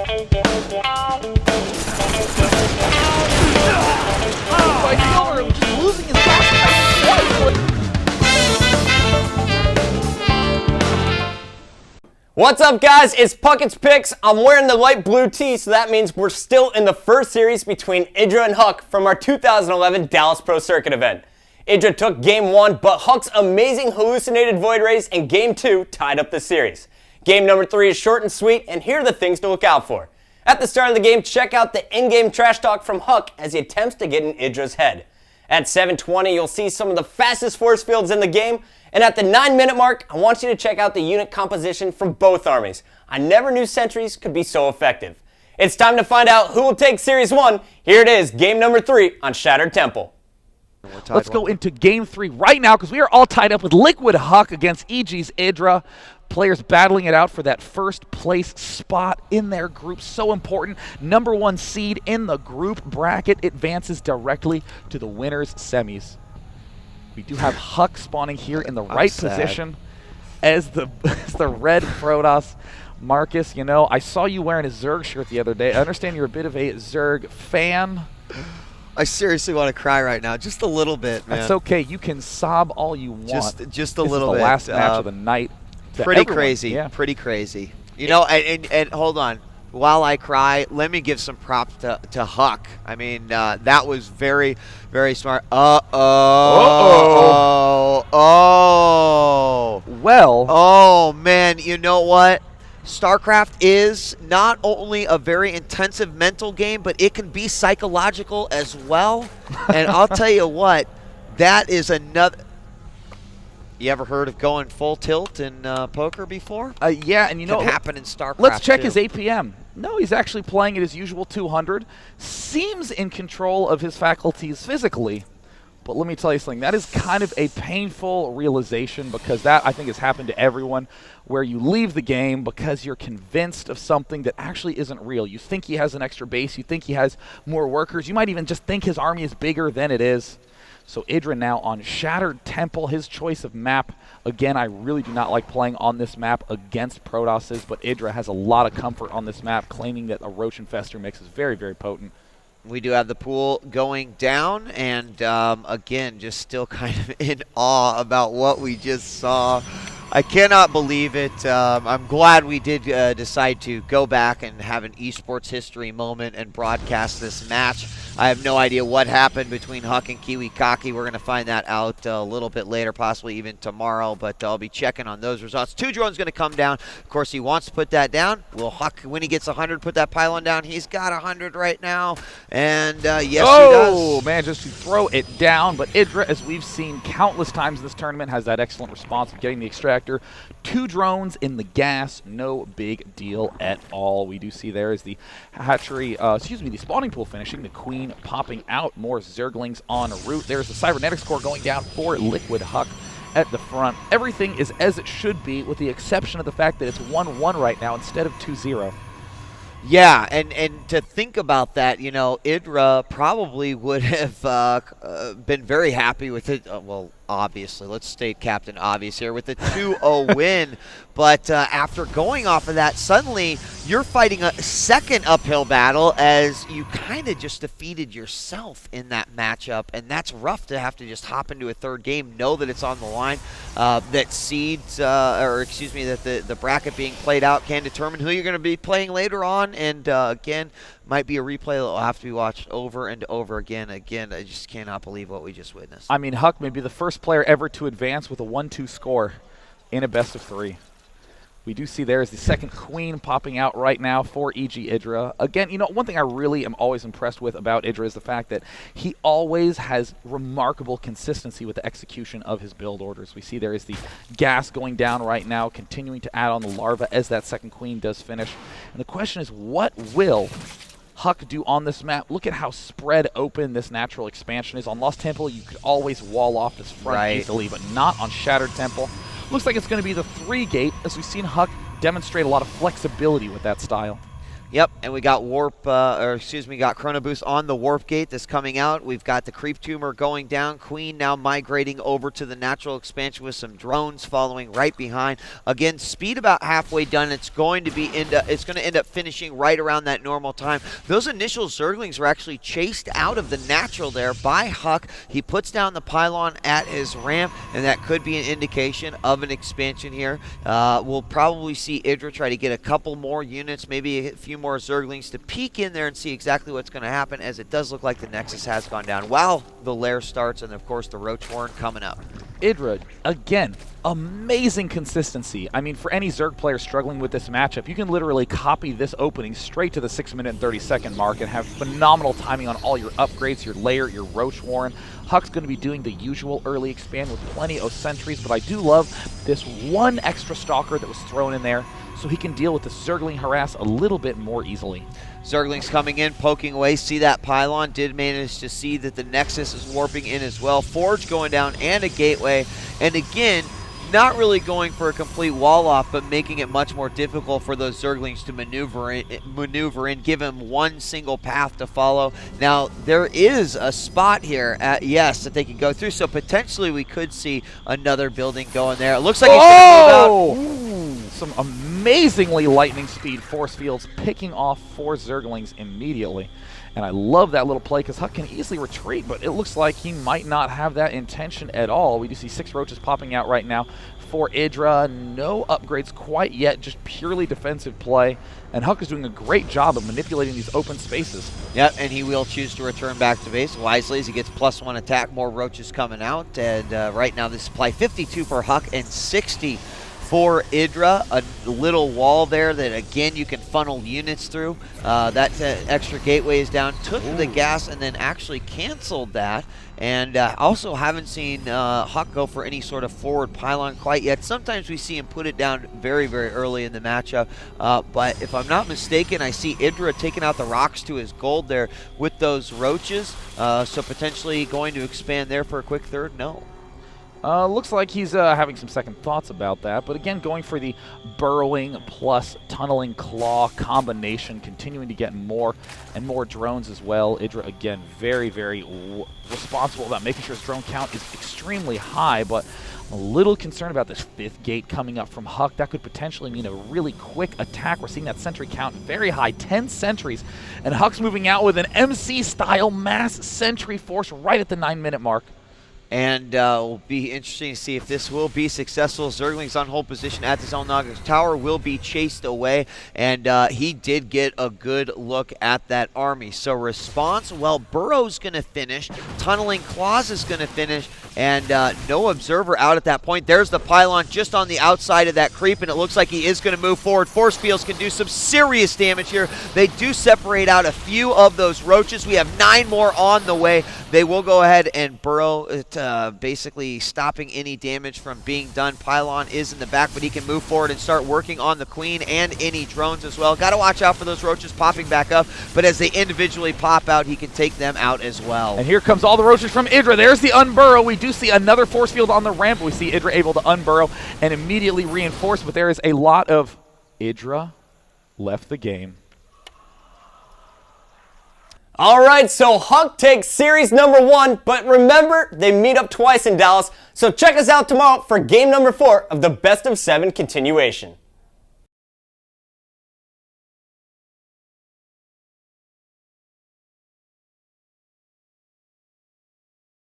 Just losing his last. What's up, guys? It's Puckett's Picks. I'm wearing the light blue tee, so that means we're still in the first series between Idra and Huk from our 2011 Dallas Pro Circuit event. Idra took Game 1, but Huk's amazing hallucinated Void Rays in Game 2 tied up the series. Game number 3 is short and sweet, and here are the things to look out for. At the start of the game, check out the in-game trash talk from Huk as he attempts to get in Idra's head. At 7:20, you'll see some of the fastest force fields in the game, and at the 9-minute mark, I want you to check out the unit composition from both armies. I never knew sentries could be so effective. It's time to find out who will take Series 1. Here it is, game number 3 on Shattered Temple. Let's go into Game 3 right now because we are all tied up with Liquid Huk against EG's Idra. Players battling it out for that first place spot in their group. So important. Number 1 seed in the group bracket advances directly to the winners' semis. We do have Huk spawning here in the right position as the red Protoss. Marcus, you know, I saw you wearing a Zerg shirt the other day. I understand you're a bit of a Zerg fan. I seriously want to cry right now, just a little bit, man. That's okay. You can sob all you want. Just a little bit. This is the last match of the night. Pretty crazy. Yeah. Pretty crazy. You know, and hold on. While I cry, let me give some props to Huk. I mean, that was very, very smart. Well. Oh, man. You know what? StarCraft is not only a very intensive mental game, but it can be psychological as well. And I'll tell you what, that is another... You ever heard of going full tilt in poker before? Yeah, and you know... Can happen in StarCraft, Let's check too. his APM. No, he's actually playing at his usual 200. Seems in control of his faculties physically. But let me tell you something, that is kind of a painful realization because that, I think, has happened to everyone, where you leave the game because you're convinced of something that actually isn't real. You think he has an extra base, you think he has more workers, you might even just think his army is bigger than it is. So Idra now on Shattered Temple, his choice of map. Again, I really do not like playing on this map against Protosses, but Idra has a lot of comfort on this map, claiming that a Roach Infester mix is very, very potent. We do have the pool going down, and again, just still kind of in awe about what we just saw. I cannot believe it. I'm glad we did decide to go back and have an esports history moment and broadcast this match. I have no idea what happened between Huk and Kiwikaki. We're going to find that out a little bit later, possibly even tomorrow, but I'll be checking on those results. 2 drones going to come down. Of course, he wants to put that down. Will Huk, when he gets 100, put that pylon down? He's got 100 right now, and yes, he does. Oh, man, just to throw it down. But Idra, as we've seen countless times in this tournament, has that excellent response of getting the extractor. 2 drones in the gas, no big deal at all. We do see there is the hatchery, the spawning pool finishing, the queen popping out, more Zerglings en route. There's the cybernetics core going down for Liquid Huk at the front. Everything is as it should be, with the exception of the fact that it's 1-1 right now instead of 2-0. Yeah, and to think about that, you know, Idra probably would have been very happy with it. Well, obviously, let's state Captain Obvious here with the 2-0 win. But after going off of that, suddenly you're fighting a second uphill battle as you kind of just defeated yourself in that matchup. And that's rough to have to just hop into a third game, know that it's on the line, that seeds, that the bracket being played out can determine who you're going to be playing later on. And again, might be a replay that will have to be watched over and over again. Again, I just cannot believe what we just witnessed. I mean, Huk may be the first player ever to advance with a 1-2 score in a best-of-3. We do see there is the second queen popping out right now for EG Idra. Again, you know, one thing I really am always impressed with about Idra is the fact that he always has remarkable consistency with the execution of his build orders. We see there is the gas going down right now, continuing to add on the larva as that second queen does finish. And the question is, what will Huk do on this map? Look at how spread open this natural expansion is. On Lost Temple, you could always wall off this front easily, but not on Shattered Temple. Looks like it's going to be the 3-gate, as we've seen Huk demonstrate a lot of flexibility with that style. Yep, and we got we got Chrono Boost on the Warp Gate that's coming out. We've got the Creep Tumor going down. Queen now migrating over to the natural expansion with some drones following right behind. Again, speed about halfway done. It's going to end up finishing right around that normal time. Those initial Zerglings were actually chased out of the natural there by Huk. He puts down the pylon at his ramp, and that could be an indication of an expansion here. We'll probably see Idra try to get a couple more units, maybe a few more Zerglings to peek in there and see exactly what's going to happen, as it does look like the Nexus has gone down while the lair starts, and of course the Roach Warren coming up. Idra, again, amazing consistency. I mean, for any Zerg player struggling with this matchup, you can literally copy this opening straight to the 6-minute and 30-second mark and have phenomenal timing on all your upgrades, your lair, your Roach Warren. Huk's going to be doing the usual early expand with plenty of sentries, but I do love this one extra stalker that was thrown in there so he can deal with the Zergling harass a little bit more easily. Zerglings coming in, poking away. See that pylon. Did manage to see that the Nexus is warping in as well. Forge going down and a gateway. And again, not really going for a complete wall off, but making it much more difficult for those Zerglings to maneuver in, give them one single path to follow. Now, there is a spot here, that they can go through, so potentially we could see another building going there. It looks like he's going to move out. Some amazingly lightning speed force fields picking off 4 Zerglings immediately. And I love that little play because Huk can easily retreat, but it looks like he might not have that intention at all. We do see 6 roaches popping out right now for Idra. No upgrades quite yet, just purely defensive play. And Huk is doing a great job of manipulating these open spaces. Yep, and he will choose to return back to base wisely as he gets +1 attack. More roaches coming out. And right now this supply 52 for Huk and 60 for Idra. A little wall there that, again, you can funnel units through. That extra gateway is down. Took the gas and then actually canceled that. And also haven't seen Huk go for any sort of forward pylon quite yet. Sometimes we see him put it down very, very early in the matchup. But if I'm not mistaken, I see Idra taking out the rocks to his gold there with those roaches. So potentially going to expand there for a quick third. No. Looks like he's having some second thoughts about that, but again, going for the burrowing plus tunneling claw combination, continuing to get more and more drones as well. Idra, again, very, very responsible about making sure his drone count is extremely high, but I'm a little concerned about this 5th gate coming up from Huk. That could potentially mean a really quick attack. We're seeing that sentry count very high, 10 sentries, and Huk's moving out with an MC-style mass sentry force right at the 9-minute mark. And will be interesting to see if this will be successful. Zerglings on hold position at the Zelnaga Tower will be chased away, and he did get a good look at that army. So response, well, Burrow's going to finish, Tunneling Claws is going to finish, and no observer out at that point. There's the pylon just on the outside of that creep, and it looks like he is going to move forward. Force fields can do some serious damage here. They do separate out a few of those roaches. We have 9 more on the way. They will go ahead and burrow it, basically stopping any damage from being done. Pylon is in the back, but he can move forward and start working on the Queen and any drones as well. Got to watch out for those roaches popping back up, but as they individually pop out, he can take them out as well. And here comes all the roaches from Idra. There's the unburrow. We do see another force field on the ramp. We see Idra able to unburrow and immediately reinforce, but there is a lot of Idra left the game. All right, so Huk takes series number 1, but remember, they meet up twice in Dallas, so check us out tomorrow for game number 4 of the best of 7 continuation.